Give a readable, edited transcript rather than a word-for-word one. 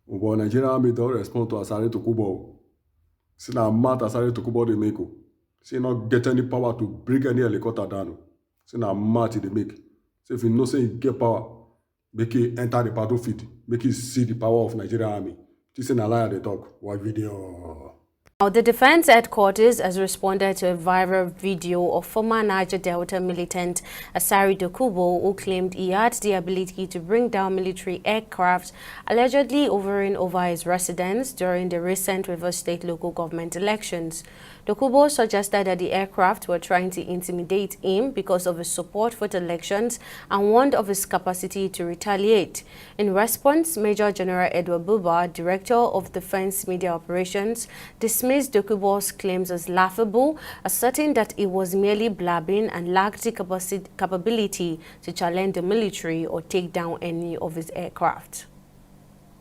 But Nigerian army don't respond to asari dokubo. See now mad asari dokubo they make. See not get any power to bring any helicopter down. See now mad they make. So if you know say you get power, make it enter the battlefield, make it see the power of Nigerian army. This is a lie they talk. What video? Now, the Defense Headquarters has responded to a viral video of former Niger Delta militant Asari Dokubo, who claimed he had the ability to bring down military aircraft allegedly hovering over his residence during the recent Rivers State local government elections. Dokubo suggested that the aircraft were trying to intimidate him because of his support for the elections and warned of his capacity to retaliate. In response, Major General Edward Buba, Director of Defense Media Operations, dismissed Dokubo's claims as laughable, asserting that he was merely blabbing and lacked the capability to challenge the military or take down any of his aircraft.